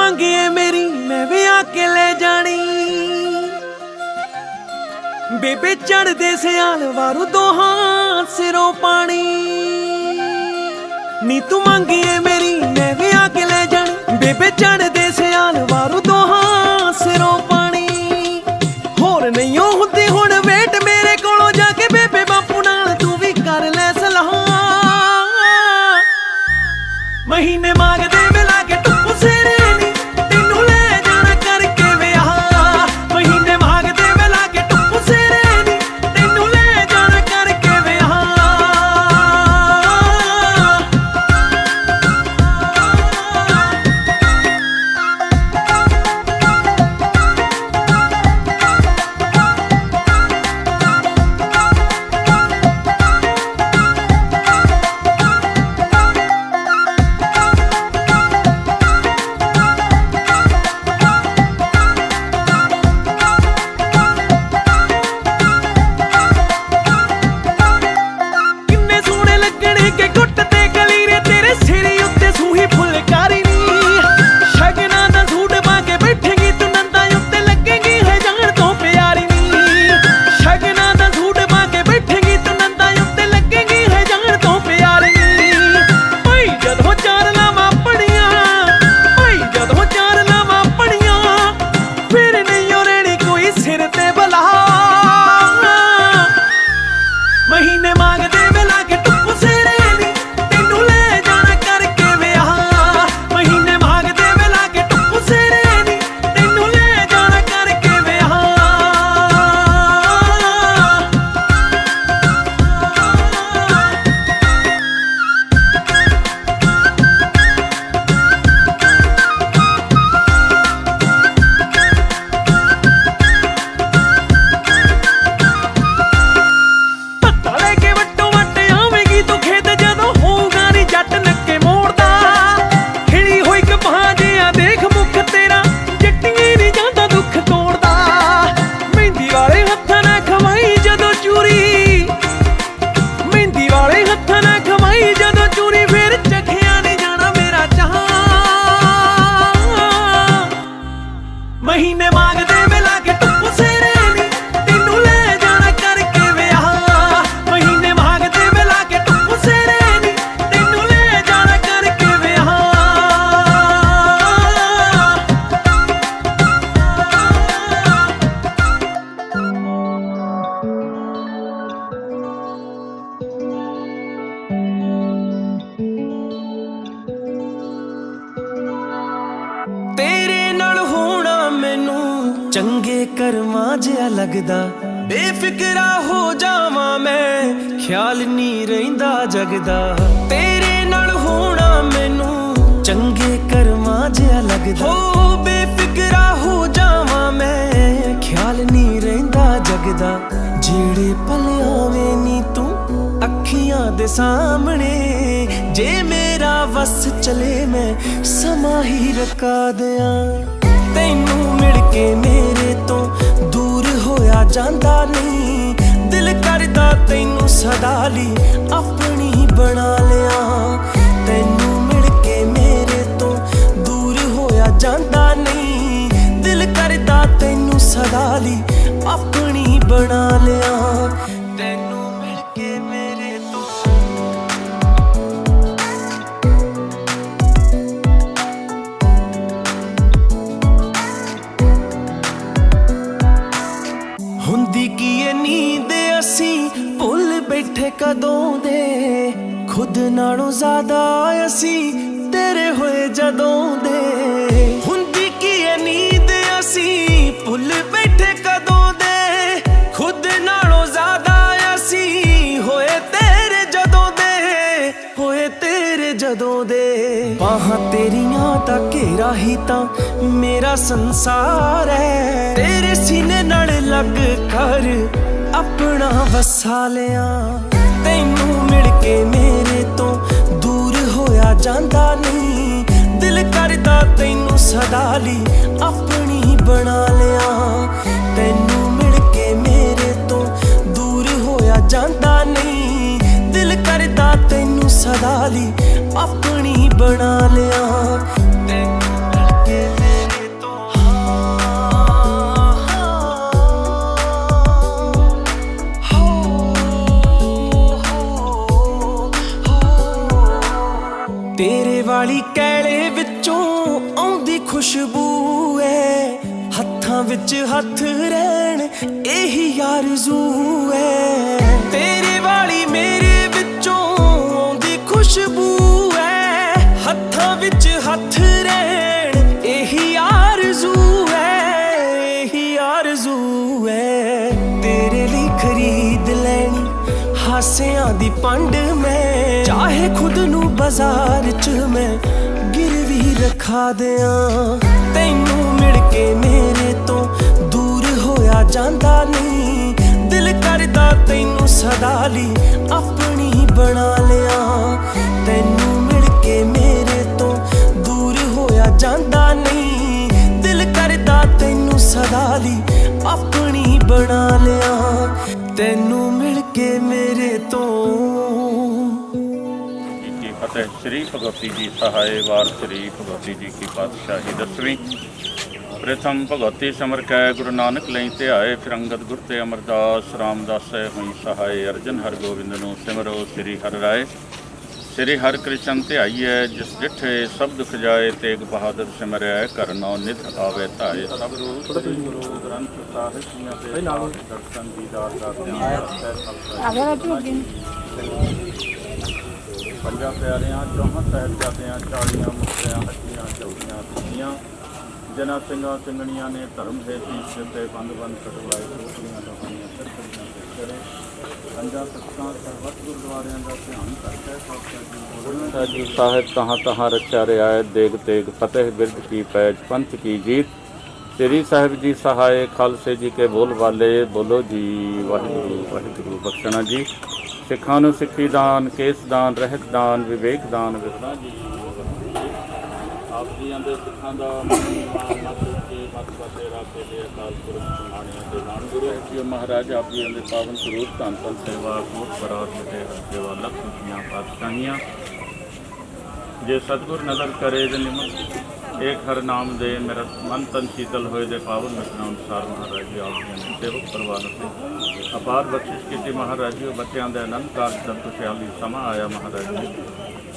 ਮੰਗੇ ਮੇਰੀ मैं भी आके ले जानी। बेबे चढ़दे सियाल वारू दोहां सिरों पानी। नी तू मंगे मेरी मैं भी आके ले जानी। बेबे चढ़दे सियाल वारू दोहां सिरों पानी। होर नहीं हुंदी हुण वेट मेरे कोलों जाके बेबे बापू नाल तू भी कर ले सलाह। महीने मांगदे मिला के टुप्पू सेरे नी तेनू ले जाना करके विआह। महीने मांगदे मिला के टुप्पू सेरे नी तेनू ले जाना करके विआह। महीने मांगदे मिला के टुप्पू सेरे नी तेनू ले जाना करके विआह। महीने मांगदे मिला के टुप्पू सेरे नी तेनू ले जाना करके विआह। महीने मांगदे मिला के टुप्पू सेरे नी तेनू ले जाना करके विआह। महीने मांगदे मिला के टुप्पू सेरे नी तेनू ले जाना करके विआह। तेरे नाल होना मैनू चंगे कर्मां जिहा लगदा। बेफिक्रा हो जावां मैं ख्याल नहीं रहिंदा जगदा। तेरे नाल होना मैनू चंगे कर्मां जिहा लगदा। हो बेफिक्रा हो जावां मैं ख्याल नहीं रहिंदा जगदा। जेड़े पल आवें नी तू अखियां दे सामने जे मेरा वस चले मैं समा ही रका दियां। तैनू मिल के मेरे तो दूर होया जांदा नहीं। दिल करदा तैनू सदा ली अपनी बना लिया। तैनू मिल के मेरे तो दूर होया जांदा नहीं। दिल करदा तैनू सदा ली अपनी बना लिया। तैनू मिल के मेरे तो हुंदी की ये नींद असी भुल बैठे कदों दे। खुद नालों ज्यादा असी तेरे होए जदों दे। हुंदी की ये नींद असी भुल बैठे कदों दे। खुद नालों ज्यादा असी होए तेरे जदों दे। होए तेरे जदों दे। बाहां तेरियां दा घेरा ही तां मेरा संसार है। तेरे सीने नाल लग कर अपना वसा लिया। तैनू मिल के मेरे तो दूर होया जांदा नहीं। दिल करदा तैनू सदा ली अपनी बना लिया। तैनू मिल के मेरे तो दूर होया जांदा नहीं। दिल करदा तैनू सदा ली अपनी बना लिया। तैनू मिल के तेरे वाली कैले विचों आउंदी खुशबू है, हत्थां विच हत्थ रहण एही आरज़ू है। तेरे वाली मेरे विचों आउंदी खुशबू है, हत्थां विच हत्थ रहण एही आरज़ू है, एही आरज़ू है। तेरे लिए खरीद लैनी हासियां दी पंड मैं, चाहे खुद नू बाजार च मैं गिरवी रखा दियां। तैनू मिल के मेरे तो दूर होया जांदा नहीं, दिल करदा तैनू सदा ली अपनी बना लिया। तैनू मिल के मेरे तो दूर होया जांदा नहीं, दिल करदा तैनू सदा ली अपनी बना लिया। तैनू मिल के मेरे तो। फतेह। श्री भगवती जी सहाय वार श्री भगवती जी की पातशाही 10वीं। प्रथम भगवती समर कै गुरु नानक लई ध्याए, फिर अंगद गुर ते अमरदास रामदास हुई सहाय। अर्जन हर गोविंद नूं सिमरो श्री हर राय। श्री हर कृष्ण ध्याईए जिस डिठे सब दुख जाए, तेग बहादुर सिमरै घर नौ निध आवे धाए। सब रूप श्री गुरु ग्रंथ साहिब जियां ते दर्शन दीदार दा पंजा प्यारियां चौहां साहिबजादियां 40 मुक्तियां हट्टियां चौकियां तिथियां, जना ਸਿੰਘਾਂ ਸਿੰਘਣੀਆਂ ने धर्म है शीश ते बंद बंद कटवाए। कोटियां लोहानियां सरकड़ियां करे पंजा सत्तां सरबत गुरुद्वारियां का ध्यान करके सब जी साहिब तहाँ तहाँ रचा रहा है। देग तेग फतेह बिरद की पैज पंथ की जीत। श्री साहिब जी सहाय खालसे जी के बोल वाले, बोलो जी वाहिगुरू वाहिगुरू। बख्शना जी सिखां नूं सिੱਖੀ दान, केस दान, रहत दान, विवेक दान विरला जी। आप जी ਦੇ ਸਿੱਖਾਂ ਦਾ ਮਤ ਕੇ ਮਤ ਫਤਿਹ ਰਾਖੇ ਦੇ ਅਕਾਲ ਪੁਰਖ ਸੁਣਾਣਿਆਂ ਦੇ ਨਾਮ ਗੁਰੂ ਜੀ ਮਹਾਰਾਜ ਆਪ ਜੀ ਦੇ ਪਾਵਨ ਸਰੂਪ ਧੰਨ ਧੰਨ ਸੇਵਾ ਕੋਟ ਬਰਾਤ ਦੇ ਸੇਵਾ ਲੱਖ ਰੁਪਈਆਂ ਪਾਤਸ਼ਾਹੀਆਂ। ਜੇ ਸਤਿਗੁਰ ਨਜ਼ਰ ਕਰੇ ਦੇ ਨਿਮਤ एक हर नाम दे मेरा मन तन शीतल होए दे पावन रचना अनुसार महाराज जी आप जी ने सेवक परिवार से अपार बख्शिश की। महाराज जी बच्चों के आनंद कारज का खुशहाली समा आया। महाराज जी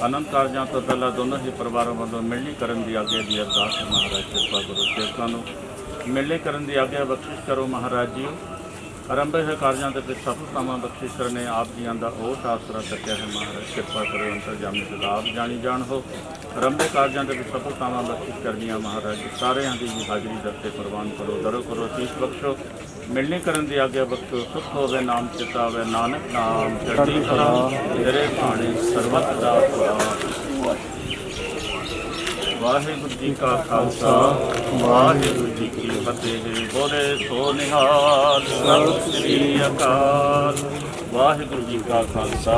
आनंद कारजा तो पहला दोनों ही परिवारों वालों मिलनी करन दी आगे दी अरदास। महाराज कृपा करो सेवकों को मिलनी करन दी आगे बख्शिश करो। महाराज जी आरंभे है कार्यों के फिर सफलतावां बख्शिश करने आप जी का ओट आसरा चक्या है। महाराज कृपा करो अंतरजामी सदा आप जानी जान हो। आरंभे कार्यों के फिर सफलतावां बख्शिश करनिया। महाराज जी सारे की भी हाजरी दरते प्रवान करो, दरो करो, शीश बख्शो, मिलनी करन दी आज्ञा बख्शो। सुख होवे नाम चिता होवे नानक नाम चढ़ती कला, तेरे भाणे सर्वत दा वाहिगुरू जी का खालसा वाहिगुरू जी की फतेह। बोले सो निहाल सत श्री अकाल। वाहिगुरू जी का खालसा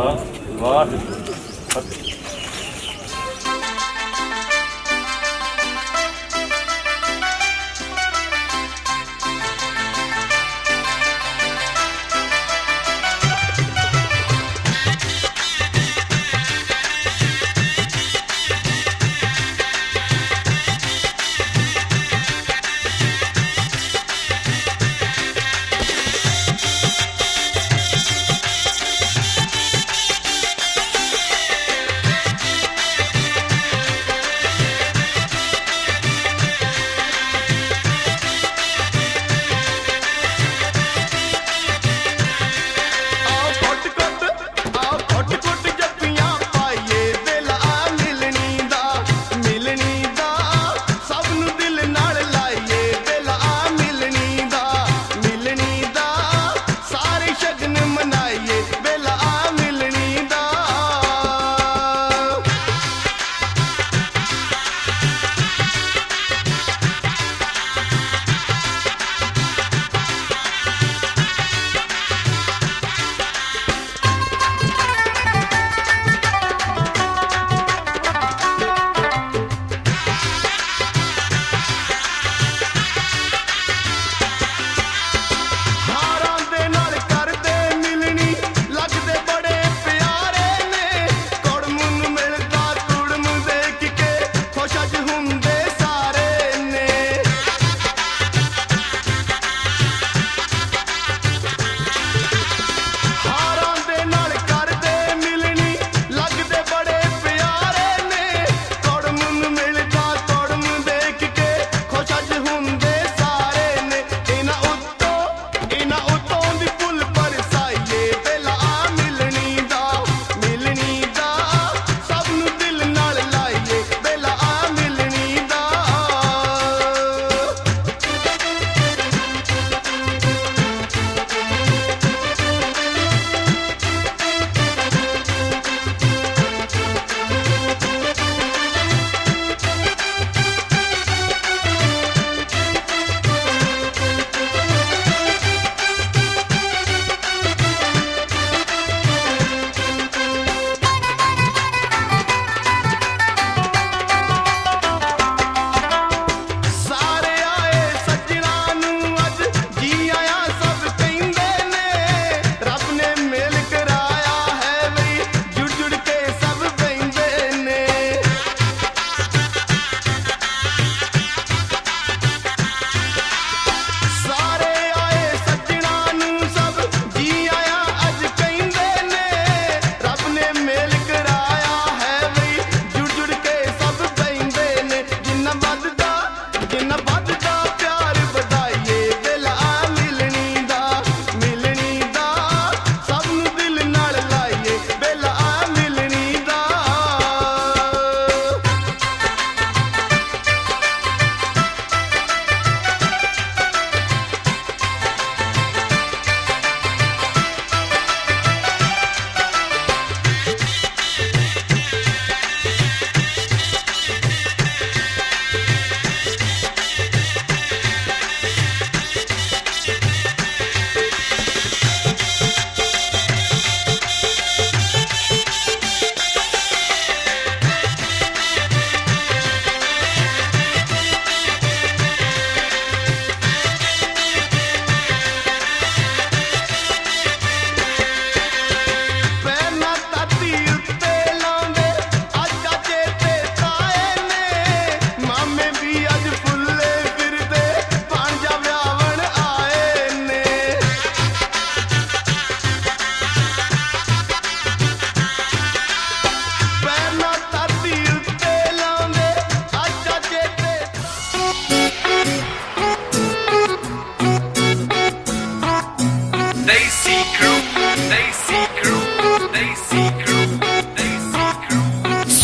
वाहिगुरू जी की फतेह।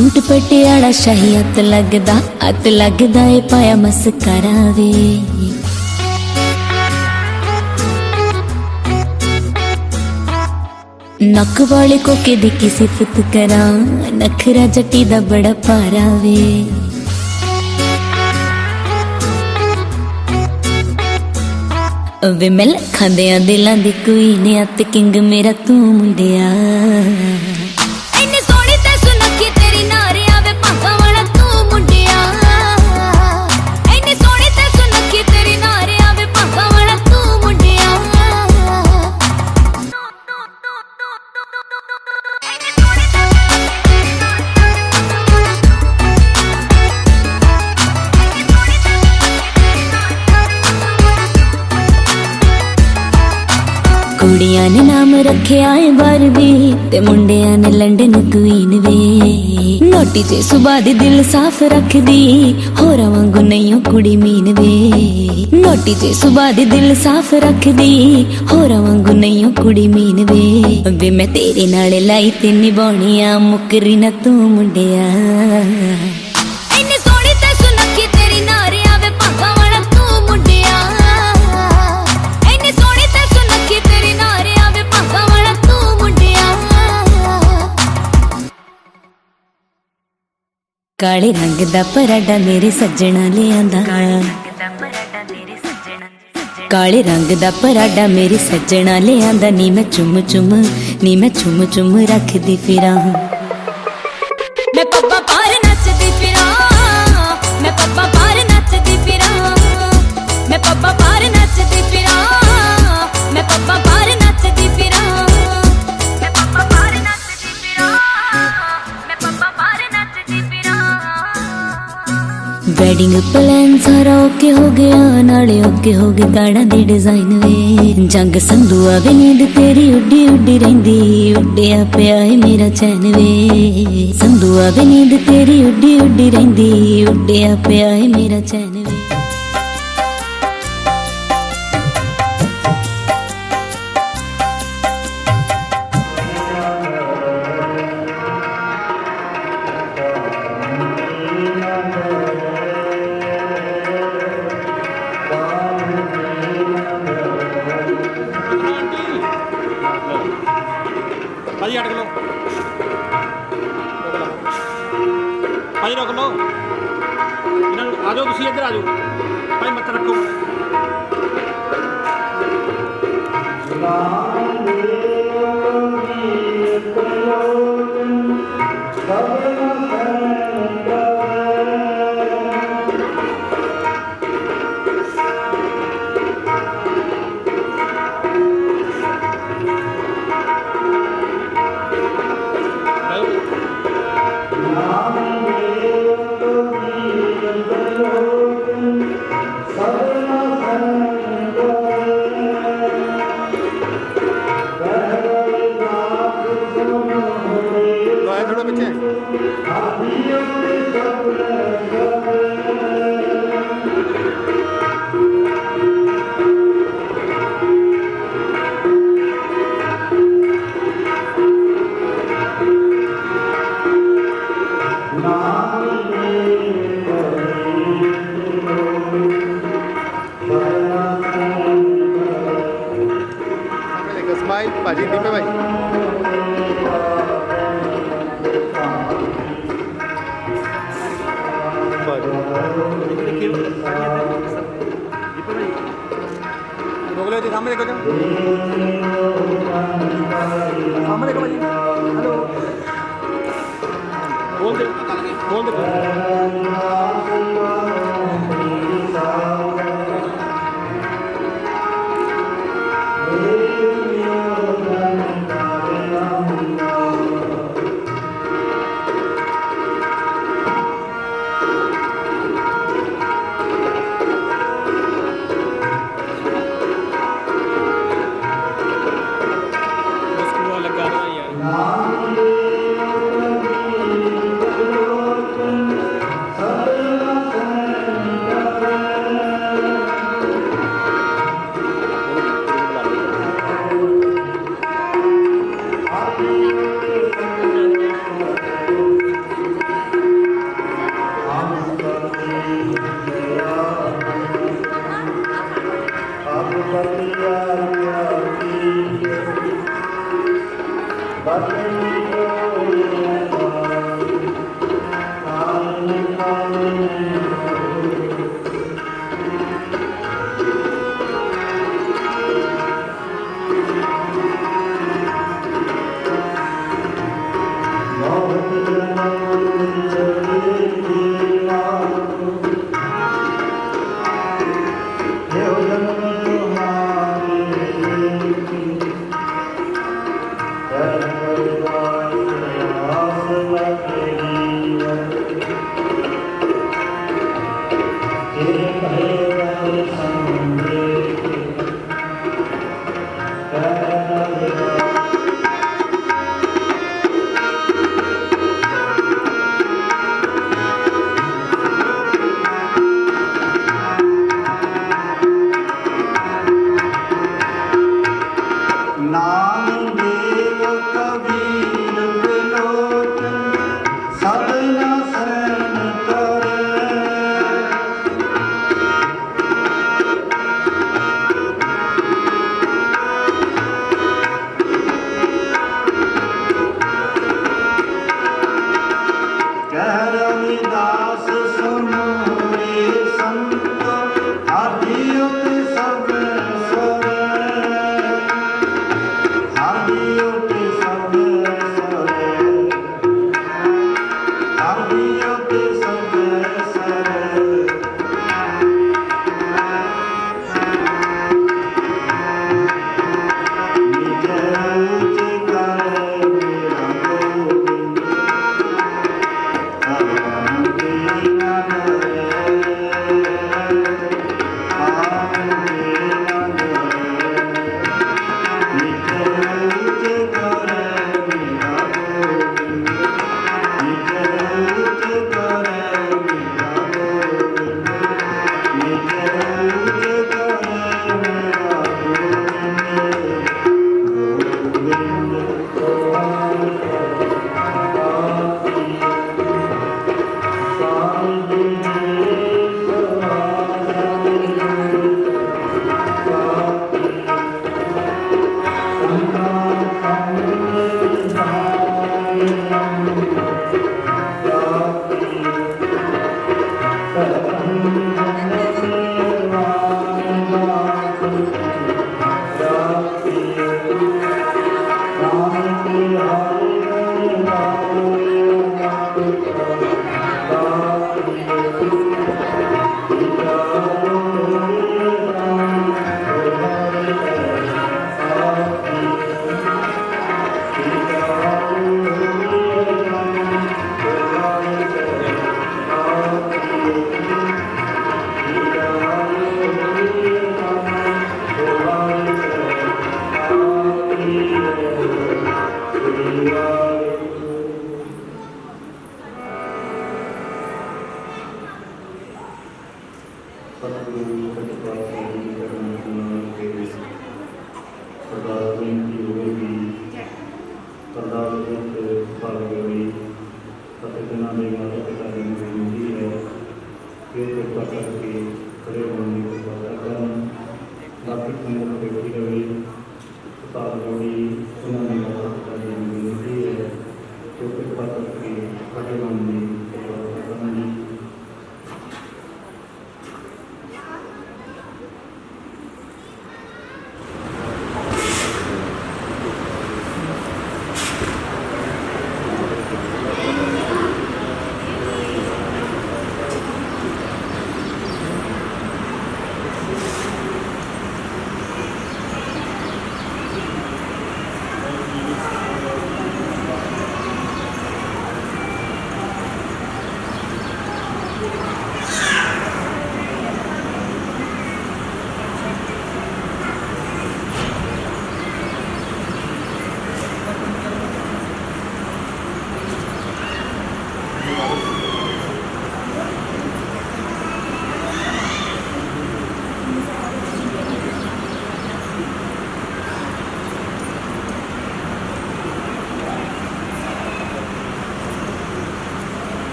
सूट पटियाला शाही अत लगदा ए पाया मस्करा वे नक वाले कोके दी की सिफत करा नखरा जटी दा बड़ा पारा वे वे मैं लखां दियां दिलां दी कोई ने अत किंग मेरा तू मुंडिया कुड़ियां ने नाम रखे आए बारबी ते मुंडियां ने लंडन क्वीन वे नोटी चे सुबह दी दिल साफ रख दी होरा वांगू नहीं कुड़ी मीन वे नोटी चे सुबह दी दिल साफ रख दी होरा वांगू नहीं कुड़ी मीन वे मैं तेरे नाल लाई ते निभाउणियां मुकरी ना तू मुंडिया काले रंग दा पराडा मेरे सज्जना ले आंदा काले रंग दा पराडा मेरे सज्जना ले आंदा नी मैं चुम चुम रखदी फिरां मैं पप्पा पार नचदी फिरां मैं पप्पा पार नचदी फिरां मैं पप्पा पार नचदी फिरां मैं पप्पा पार नचदी फिरां मैं पप्पा पार नचदी फिरां मैं पप्पा पार नचदी फिरां वेडिंग प्लान सारा ओके हो गया नाले ओके हो गए गाड़ा दी डिजाइन वे जंग संधुआ वे नींद तेरी उड्डी उड्डी रहिंदी उड्डिया पिया है मेरा चैन वे संधुआ वे नींद तेरी उड्डी उड्डी रहिंदी उड्डिया पिया है मेरा चैन वे भाजी अटक लो भाजी रोक लो आ जाओ तुम इधर आ जाओ भाई मत रखो थोड़ा पीछे स्माइल भाजी दीपे भाई रोक लो सामने देखो सामने देखो भाई हेलो बोल दे ਸਾਧਨਾ ਸੈਨ ਤੋਰੇ ਕਹਿ ਰਵਿਦਾਸ ਸੁਨੋ ਰੇ ਸੰਤ ਆਦਿ ਉਤੇ ਸਭ ਸੋਰੇ ਆਦਿ ਉਤੇ ਸਭ ਸੋਰੇ ਆਦਿ ਉਤੇ ਸਭ ਸੋਰੇ ਨਿਜੈ ਉਚ ਕਰੇ ਮੇਰਾ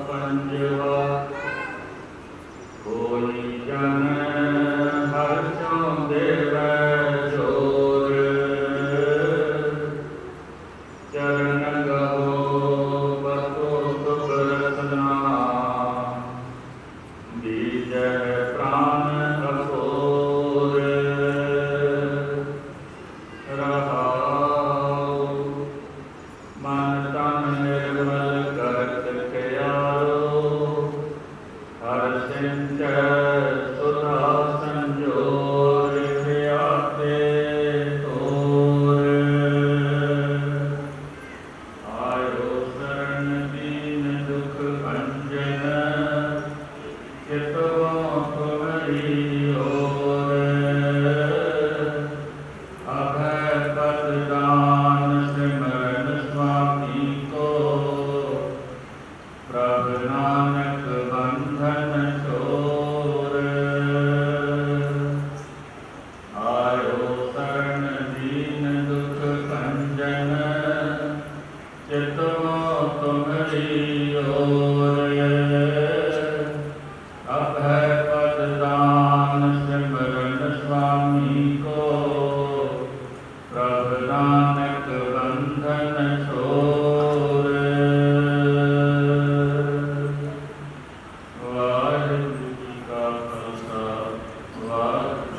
ਗੋਬਿੰਦ ਹਰ ਸਿੰਚੈ ਸੁਰ तुमरी ओर अभय पद दान सिमरन स्वामी को प्रभु नानक बंधन छोर आयो शरण दीन दुख भंजन चितो तुम्हारी ओर अभय पद दान सिमरन स्वामी को प्रभु नानक बंधन छोर वाहिगुरू जी का खालसा वाहिगुरू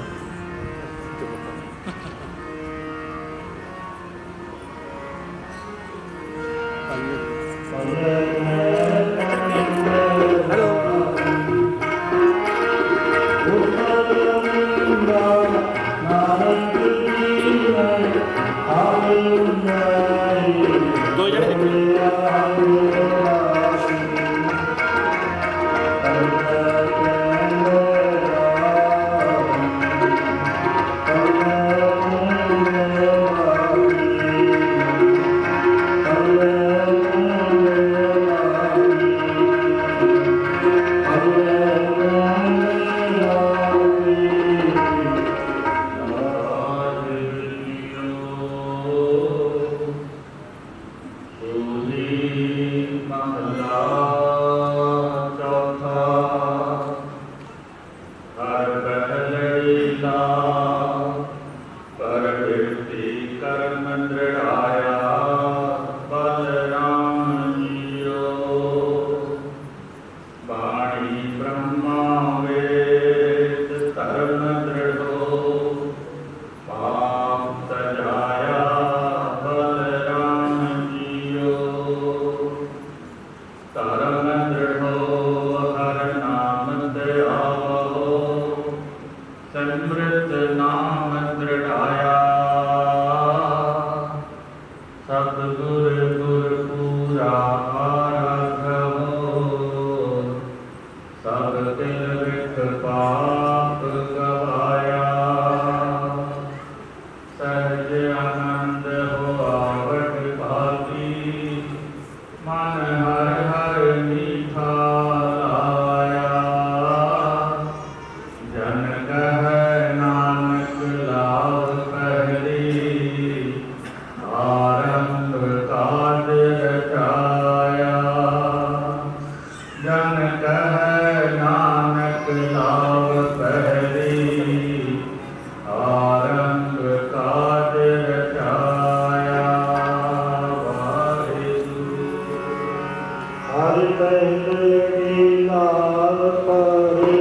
दो जने देखो समृत नाम दृढ़ाया सतगुर गुर पूरा राघव सब तिल विख पाप गवाया सहज आनंद हो आवत भाती मन हर हर मीठा लाया जन कह नानक लाभ पहली आरंभ काज रचाया जन कह नानक लाभ पहली आरंभ काज रचाया वाहिगुरू हर पहले लाल परे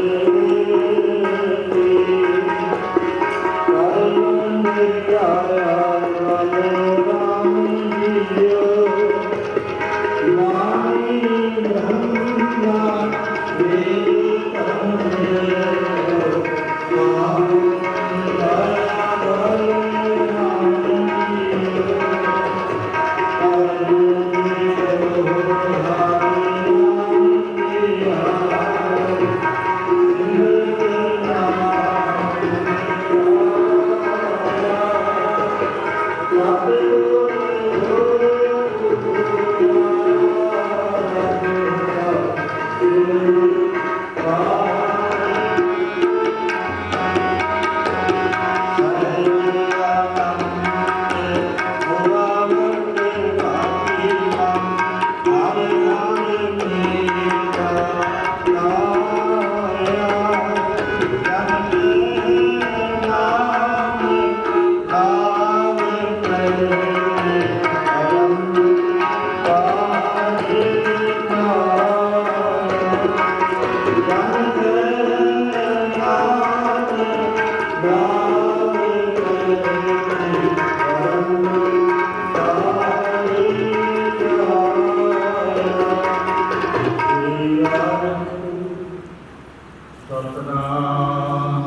सतनाम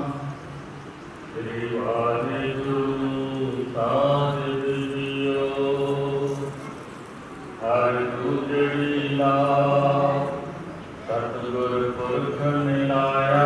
श्री वाहिगुरू साहिब जीओ हर गुजरी ला सतगुर पुरख मिलाया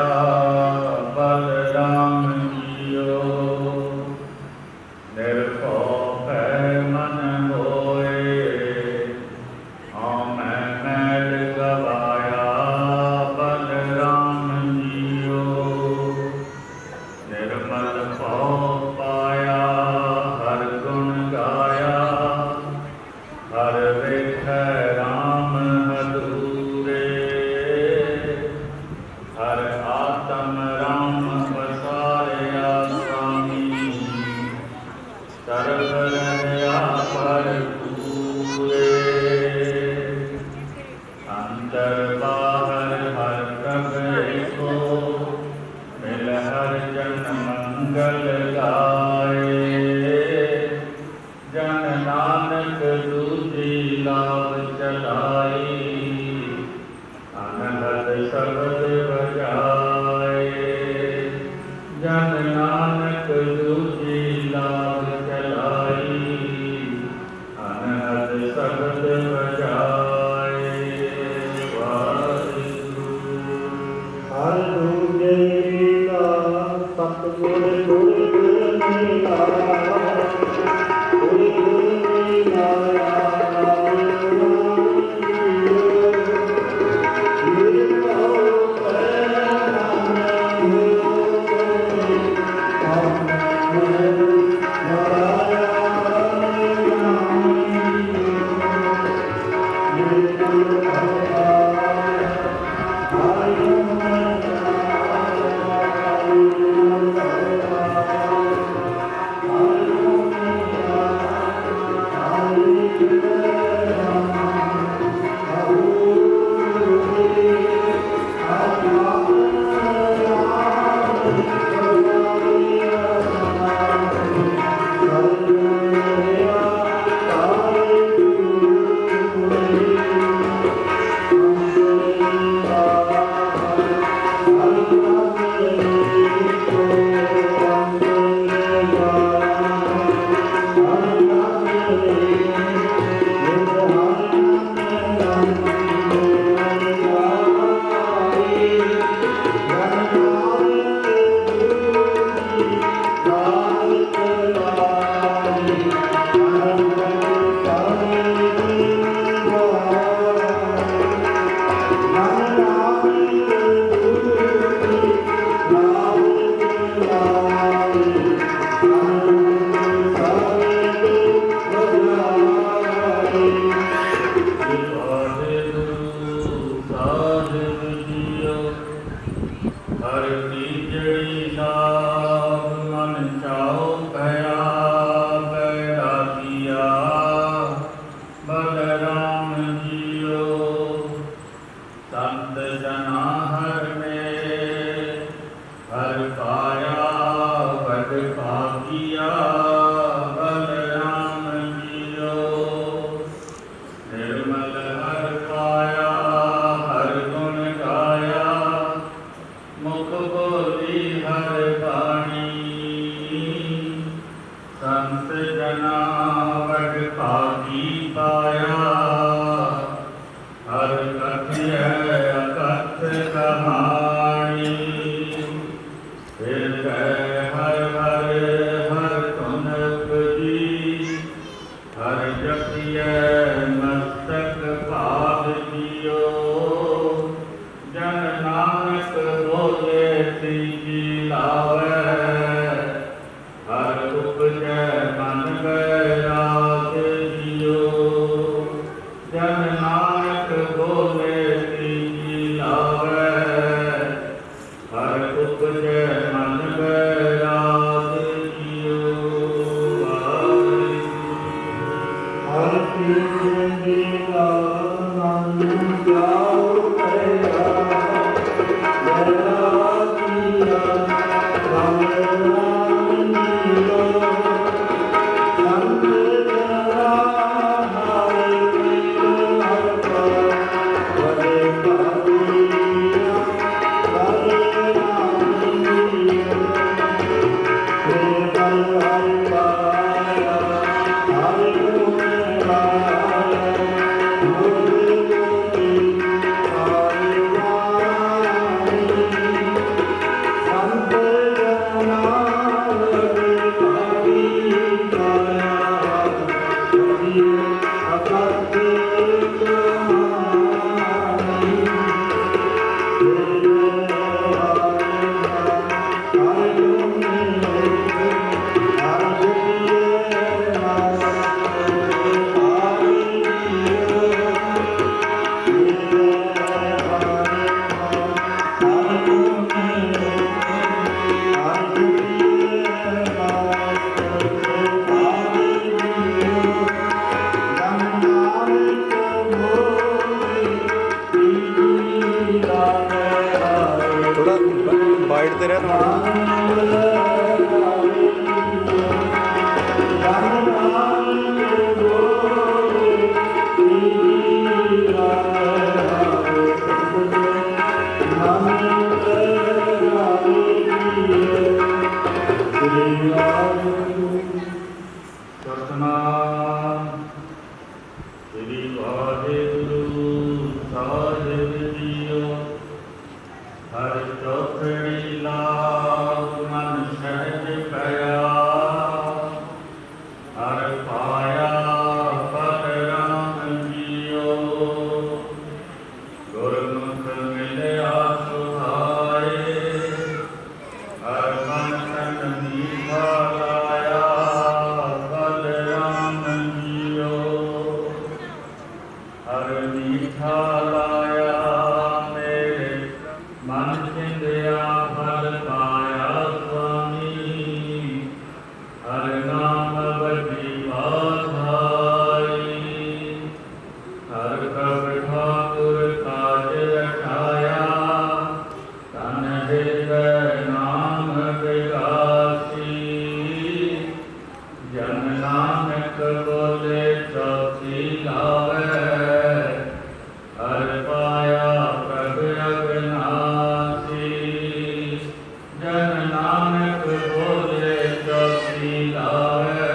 कीचड़ी लाभ मन चाओ भया बैरा किया बलराम जियो संत जना हर में हर पाया बद भागिया बलराम जियो निर्मल हर पाया हर गुण गाया मुख बोली हर बाणी संत जना वड भागी पाया हर कथ्य अकथ कहानी फिर कह हर हर हर तुनक जी हर जपिय मस्तक पाद दियो जन नानक बोले तीजी लावे हर उपजै मन बैराग जियो जन नानक बोले तीजी लावे हर उपजै मन बैराग जियो हर की मन जाओ भया बैरा किया बलराम जियो संत जना हर में हर पाया बद भागिया बलराम जियो निर्मल हर पाया हर गुण गाया मुख बोली हर वाणी संत जना वड भागी पाया कथ्य अकथ कहानी थोड़ा बाइट ते रह ਸਤਨਾਮ ਸ੍ਰੀ ਵਾਹਿਗੁਰੂ ਸਾਹਿਬ ਜੀਓ ਹਰ ਚੌਖੜੀ ਲਾਭ ਮਨ ਸਹਿਜ ਪਿਆ ਹਰ ਪਾਇਆ ਬਲਰਾਮ ਜੀਓ ਗੁਰਮੁਖ ਮਿਲਿਆ ਸੁਹਾਏ ਹਰ ਮਨ ਤਨ ਮੀਠਾ ਲਾਇਆ ਬਲਰਾਮ ਜੀਓ ਹਰ ਮੀਠਾ ਲਾਇਆ ਮੇਰੇ ਮਨ ਚਿੰਦਿਆ ਫਲ ਪਾਇਆ ਸੁਆਮੀ ਹਰ ਨਾਮ ਵੱਡੀ ਬਾਧਾਈ ਹਰ ਕਬ ਠਾਕੁਰ ਕਾਜ ਰਖਾਇਆ ਤਨ ਹਿਰਦੈ ਨਾਮ ਵਿਗਾਸੀ ਜਨ ਨਾਨਕ ਬੋਲੇ ਚੌਥੀ ਲਾਵੇ ਹਰ ਪਾਇਆ ਪ੍ਰਭ ਅਗਨਾਸੀ ਜਨ ਨਾਨਕ ਬੋਲੇ ਚੌਥੀ ਲਾਵੇ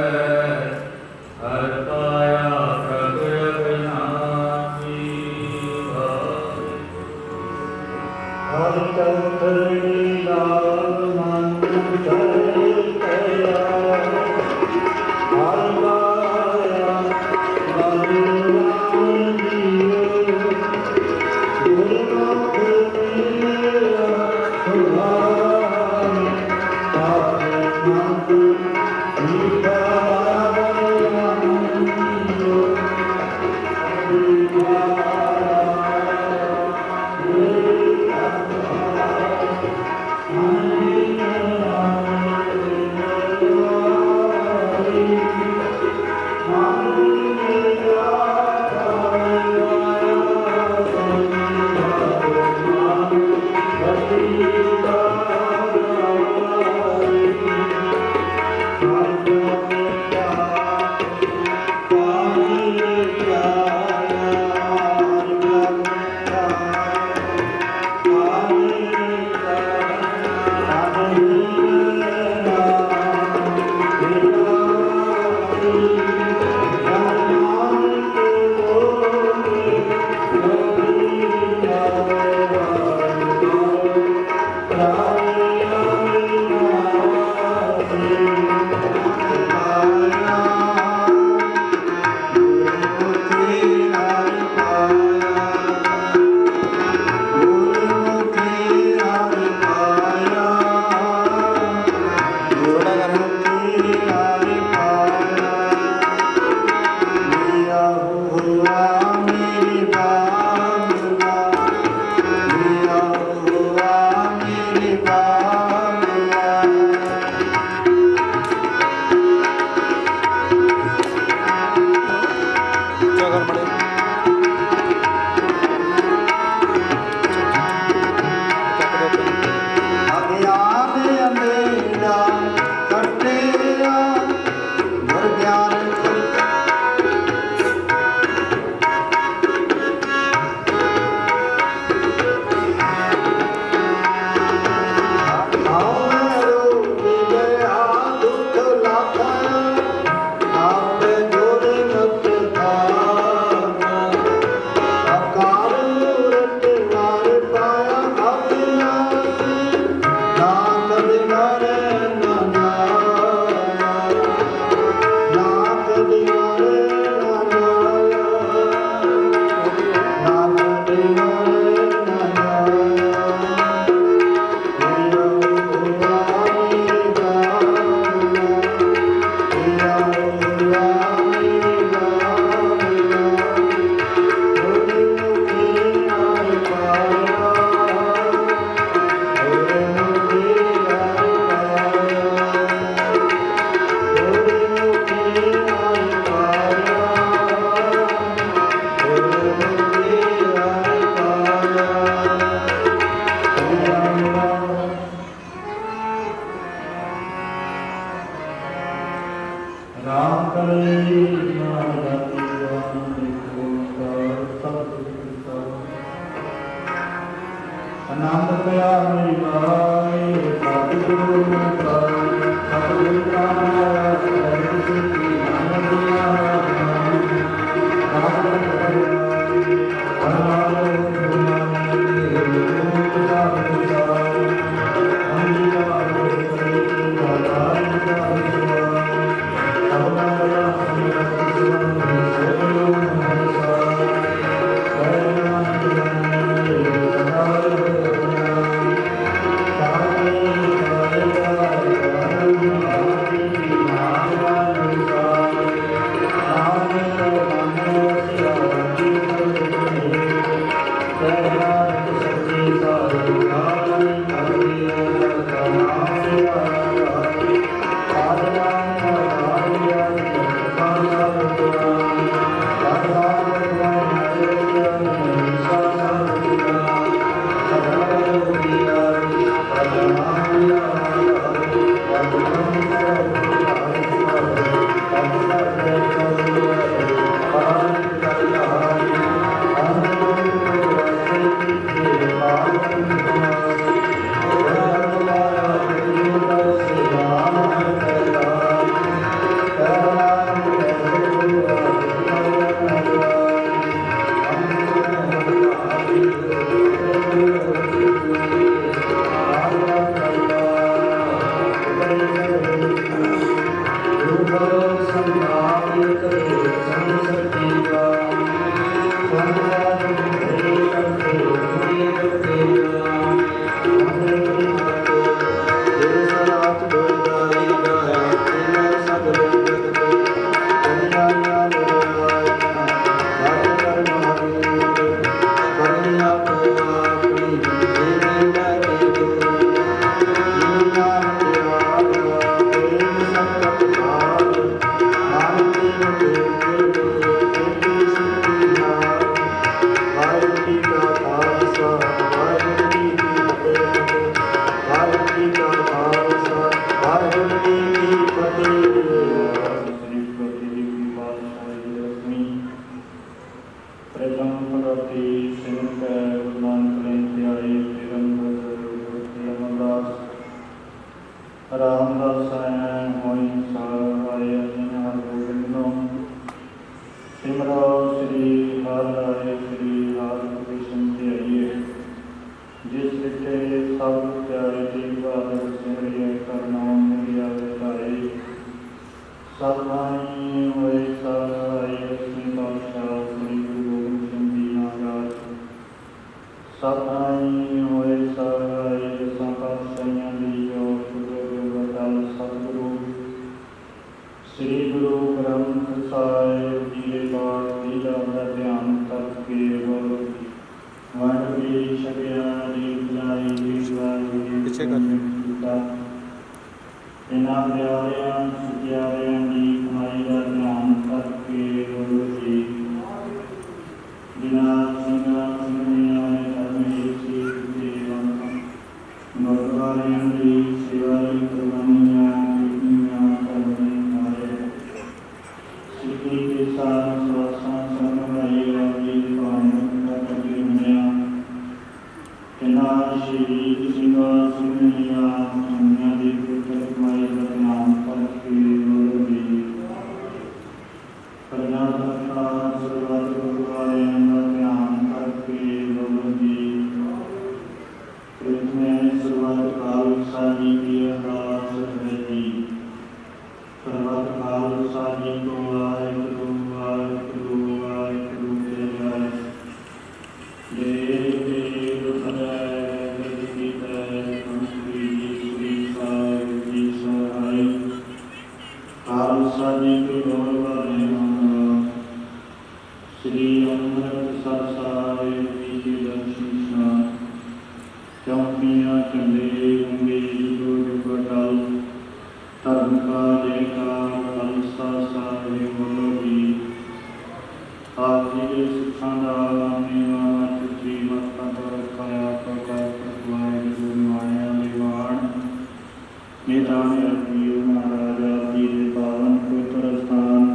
ਹਰ ਪਾਇਆ ਪ੍ਰਭ ਅਗਨਾਸੀ हर कंठड़ी लाल मन धरे कया हर पाया बलराम जियो गुरमुख मिलिया सुहाए हर नाम मीठा बलराम जियो हर ਕਦੇ ਮਾਰੇ ਨਾ ਜਾਇਆ, ਨਾ ਕਦੇ ਮਾਰੇ ਨਾ ਜਾਇਆ, ਨਾ ਕਦੇ ਮਾਰੇ ਨਾ ਜਾਇਆ। ਤੇਰਾ ਰਾਮੀ ਗਾਇਆ, ਤੇਰਾ ਰਾਮੀ ਗਾਇਆ, ਉਹਦੇ ਮੁਖੀ ਨਾਲ ਪਾਇਆ, ਉਹਦੇ ਮੁਖੀ ਨਾਲ ਪਾਇਆ, ਉਹਦੇ ਮੁਖੀ ਨਾਲ ਪਾਇਆ, ਉਹਦੇ ਮੁਖੀ ਨਾਲ ਪਾਇਆ। ਰਾਮ ਕਰੇ ਨਾਮ ਆਨੰਦ ਪਿਆ ਮੇਰੀ ਮਾਈ ਸਤਿਗੁਰੂ ਕਾ ਸਤਿਗੁਰੂ ਕਾ ਸਤਿਗੁਰੂ ਨਾਮ ਦਿਆ ਰਾਮ ਕਰੇ ਹਰਿ ਰਾਮਦਾਸ ਹੋਈ ਸਹਾਇ ਜਿਨ੍ਹਾਂ ਹਰਗੋਬਿੰਦ ਨੂੰ ਸਿਮਰੋ ਸ੍ਰੀ ਹਰਿ ਰਾਏ ਸ੍ਰੀ ਹਰਿਕ੍ਰਿਸ਼ਨ ਧਿਆਈਏ। ਜਿਸ ਵਿਖੇ ਸਭ ਪਿਆਰੇ ਜੀ ਬਾਦਲ ਸਿਮਰਿਏ ਕਰਨਾਮ ਮਿਲਿਆ ਵਿਚਾਰੇ। ਸਭ ਥਾਈਂ ਹੋਏ ਸਹਾਇ ਅਸਮੀ ਪਾਤਸ਼ਾਹ ਸ੍ਰੀ ਗੁਰੂ ਗੋਬਿੰਦ ਸਿੰਘ ਜੀ ਮਹਾਰਾਜ। ਸਭ ਥਾਈਂ ਹੋਏ ਸਹਾਇ ਦਸਾਂ ਪਾਤਸ਼ਾਹੀਆਂ ਦੀ ਜੋਤ ਸਤਿਗੁਰੂ ਸ੍ਰੀ ਗੁਰੂ ਗ੍ਰੰਥ ਸਾਹਿਬ ਜੀ ਦੇ ਪਾਠ ਦੀ ਦਾ ਧਿਆਨ ਕਰਕੇ ਵਾਹਿਗੁਰੂ ਜੀ ਛਕਿਆ ਜੀ ਬੁਲਾਈ ਜੀ ਵਾਹਿਗੁਰੂ ਪਿੱਛੇ ਕਰ ਲੈ। ਇਹਨਾਂ ਪਿਆਰਿਆਂ ਸਤਿਆਰਿਆਂ ਦੀ ਕਮਾਈ ਦਾ ਧਿਆਨ ਕਰਕੇ ਗੁਰੂ ਜੀ ਬਿਨਾਂ ਸਿੰਘਾਂ ਸਿੰਘਣੀਆਂ ਧਰਮੀ ਸੀ ਜੀਵਨ ਗੁਰਦੁਆਰਿਆਂ ਦੀ ਸੇਵਾ ਲਈ ਕੁਰਬਾਨੀਆਂ ਕੀਤੀਆਂ ਕਰਨੀ ਮਾਰੇ ਸਿੱਖੀ ਕੇ ਸਾਥ ਸਵਾਸਾਂ ਸੰਭਾਈ ਵਾਲੀ ਪਾਵਨ ਕਰਦੀ ਹੁੰਦਿਆਂ ਕਿਨਾਂ ਸ਼ਹੀਦ ਸਿੰਘਾਂ ਸਿੰਘਣੀਆਂ ਧਰਮੀਆਂ ਦੀ ਪਵਿੱਤਰ ਕਮਾਈ ਦਾ ਧਿਆਨ ਕਰਕੇ ਗੁਰੂ ਜੀ ਕਰਨਾ ਰੱਖਣਾ ਸਰਬੱਤ ਗੁਰਦੁਆਰਿਆਂ ਦਾ ਧਿਆਨ ਕਰਕੇ ਗੁਰੂ ਜੀ कृष्ण सर्वत काल साजी किया ਇਹ ਥਾਂ ਹੈ ਜੀਓ ਮਹਾਰਾਜਾ ਜੀ ਦੇ ਪਾਵਨ ਪਵਿੱਤਰ ਸਥਾਨ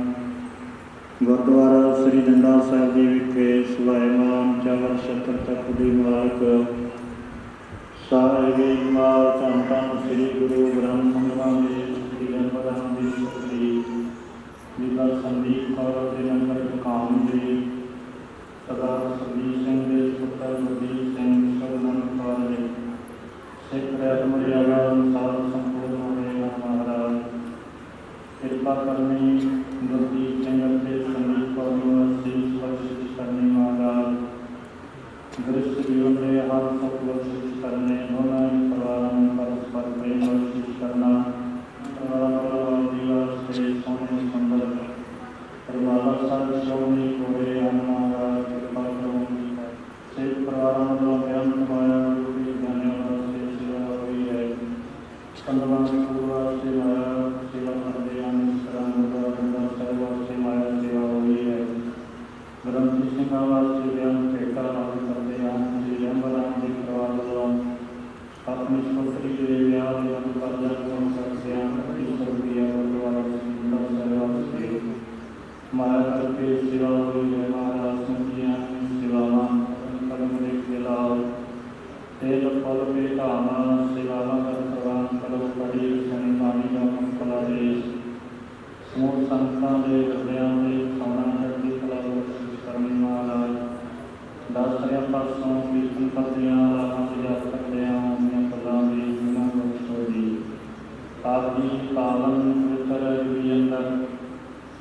ਗੁਰਦੁਆਰਾ ਸ੍ਰੀ ਡੰਡਾ ਸਾਹਿਬ ਦੇ ਵਿਖੇ ਸਵਾਇਮਾਨ ਚਾਵਰ ਛਤਰ ਤੱਕ ਦੇ ਮਾਲਕ ਸਾਹਿਬ ਮਾਲ ਧੰਨ ਧੰਨ ਸ੍ਰੀ ਗੁਰੂ ਗ੍ਰੰਥ ਸਾਹਿਬ ਜੀ ਸ੍ਰੀ ਗੰਗਾਰਾਮ ਜੀ ਸ੍ਰੀ ਜਿਲਾ ਸੰਦੀਪ ਕੌਰ ਦੇ ਨੰਬਰ ਦੁਕਾਨ ਜੀ ਸਰਦਾਰ ਸਰਜੀਤ ਸਿੰਘ ਦੇ ਪੁੱਤਰ ਗੁਰਦੀਪ ਸਿੰਘ ਸਰਨਨ ਕੌਰ ਜੀ ਸਿੱਖ ਰਹਿਤ ਮਰਿਆਦਾ ਅਨੁਸਾਰ ਸੰਪੂਰਨ ਹੋਵੇਗਾ ਮਹਾਰਾਜ ਕਿਰਪਾ ਕਰਨੀ ਗੁਰਦੀਪ ਸਿੰਘ ਅਤੇ ਸੰਦੀਪ ਕੌਰ ਨੂੰ ਅਸੀਸ ਬਖਸ਼ਿਸ਼ ਕਰਨੀ ਮਹਾਰਾਜ ਗ੍ਰਸਤ ਜੀਵਨ ਦੇ ਹਰ ਸੁਖ ਬਖਸ਼ਿਸ਼ ਕਰਨੇ ਦੋਨਾਂ ਹੀ ਪਰਿਵਾਰਾਂ ਨੂੰ ਪਰਸਪਰ ਪ੍ਰੇਮ ਬਖਸ਼ਿਸ਼ ਕਰਨਾ ਵਾਸਤੇ ਸੋਹਣੇ ਸੁੰਦਰ ਪਰਮਾਤਮਾ ਸਾਹਿਬ ਸ਼੍ਰੋਮਣੀ ਕੋਰੇ ਹਨ ਮਹਾਰਾਜ ਕਿਰਪਾ ਕਰੋ ਸਿੱਖ ਪਰਿਵਾਰਾਂ ਵੱਲੋਂ ਬੇਅੰਤ ਮਾਇਆ ਰੂਪੀ ਜਾਣਿਆ ਵਾਸਤੇ ਸੇਵਾ ਹੋਈ ਹੈ ਪੰਦਰਾਂ ਸਕੂਲ ਵਾਸਤੇ ਮਾਇਆ ਸੇਵਾ ਕਰਦੇ ਹਨ ਇਸ ਤਰ੍ਹਾਂ ਗੁਰਦੁਆਰਾ ਸਾਹਿਬ ਵਾਸਤੇ ਮਾਇਆ ਸੇਵਾ ਹੋਈ ਹੈ ਗ੍ਰੰਥੀ ਸਿੰਘਾਂ ਵਾਸਤੇ ਬੇਅੰਤ ਭੇਟਾ ਨਾਲ ਕਰਦੇ ਹਨ ਸ੍ਰੀ ਅੰਬਰਾਮ ਦੇ ਪਰਿਵਾਰ ਵੱਲੋਂ ਆਪਣੀ ਸੋਤਰੀ ਦੇ ਵਿਆਹ ਦੇ ਅੰਤਰਜਨ ਨੂੰ ਕਰਦੇ ਹਨ ਗੁਰਦੁਆਰਾ ਸਾਹਿਬ ਵਾਸਤੇ ਮਾਇਆ ਕਰਕੇ ਸੇਵਾ ਹੋਈ ਹੈ ਮਹਾਰਾਜ ਸੰਗੀਆਂ ਸੇਵਾਵਾਂ ਕਰਮ ਦੇ ਖਿਲਾਫ ਤੇਲ ਫਲ ਕੇ ਧਾਨਾ ਸੇਵਾਵਾਂ ਕਰ ਪ੍ਰਵਾਨ ਕਰੋ ਕੜੀ ਸਣੀ ਬਾਣੀ ਦਾ ਮੰਕਲਾ ਦੇ ਸਮੂਹ ਸੰਤਾਂ ਦੇ ਹਿਰਦਿਆਂ ਦੇ ਸੋਨਾ ਚੜ੍ਹਦੀ ਕਲਾ ਬਖਸ਼ਿਸ਼ ਕਰਨੀ ਮਹਾਰਾਜ ਦਾਸਰਿਆਂ ਪਾਸੋਂ ਕੀਰਤਨ ਕਰਦਿਆਂ ਰਾਹਾਂ ਦੀ ਯਾਦ ਕਰਦਿਆਂ ਆਪਣੀਆਂ ਪੱਲਾਂ ਦੀ ਗੁਨਾਹ ਬਖਸ਼ੋ ਜੀ ਆਪ ਜੀ ਪਾਵਨ ਪਵਿੱਤਰ ਜੀ ਅੰਦਰ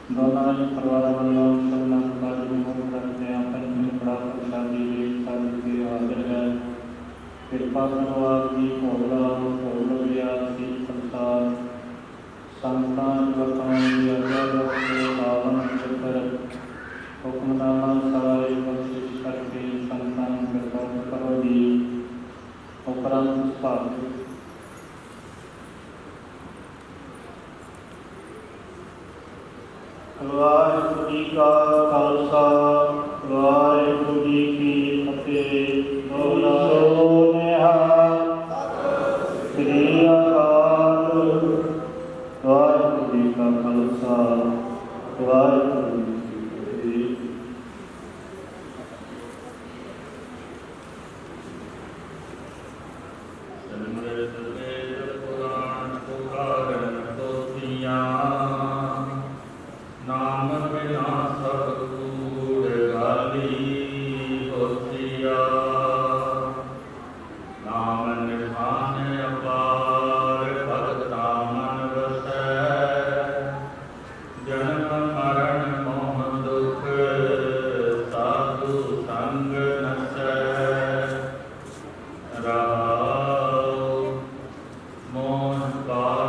ਦੋਨਾਂ ਹੀ ਪਰਿਵਾਰਾਂ ਵੱਲੋਂ ਸਭਨਾਂ ਕਾਜ ਨੂੰ ਮੁੱਖ ਕਰਦਿਆਂ ਪੰਜਵੇਂ ਬੜਾ ਪ੍ਰਸ਼ਾਦੀ ਦੇ ਸਾਡੇ ਕੇ ਹਾਜ਼ਰ ਹੈ ਕਿਰਪਾ ਕਰੋ ਆਪ ਜੀ ਭੋਗ ਲਿਆ ਸੀ ਸੰਸਾਰ ਸੰਤਾਂ ਜਗਤਾਂ ਦੀ ਅਰਜ਼ਾ ਦੇ ਪਾਵਨ ਚੱਕਰ ਹੁਕਮਨਾਮਾ ਸਾਰੇ ਬਖਸ਼ਿਸ਼ ਕਰਕੇ ਸੰਤਾਂ ਨੂੰ ਕਿਰਪਾ ਕਰੋ ਜੀ ਉਪਰੰਤ ਭਾਗ ਵਾਹਿਗੁਰੂ ਜੀ ਕਾ ਖਾਲਸਾ ਵਾਹਿਗੁਰੂ ਜੀ ਕੀ ਫਤਿਹ ਬੋਲੋ ਨਿਹਾਲ ਸ੍ਰੀ ਅਕਾਲ ਵਾਹਿਗੁਰੂ ਜੀ ਕਾ ਖਾਲਸਾ ਵਾਹਿਗੁਰੂ ਜੀ ਕੀ ਫਤਿਹ ਨਾਮ ਬਿਨਾ ਸਭ ਕੂੜ ਗਾਲੀ ਹੋਸੀਆ ਨਾਮ ਨਿਧਾਨ ਅਪਾਰ ਭਗਤਾ ਮਨ ਵਸੈ ਜਨਮ ਮਰਨ ਮੋਹ ਦੁਖ ਸਾਧੂ ਸੰਗ ਨਸੈ ਰਾਉ ਮੋਹ ਪਾ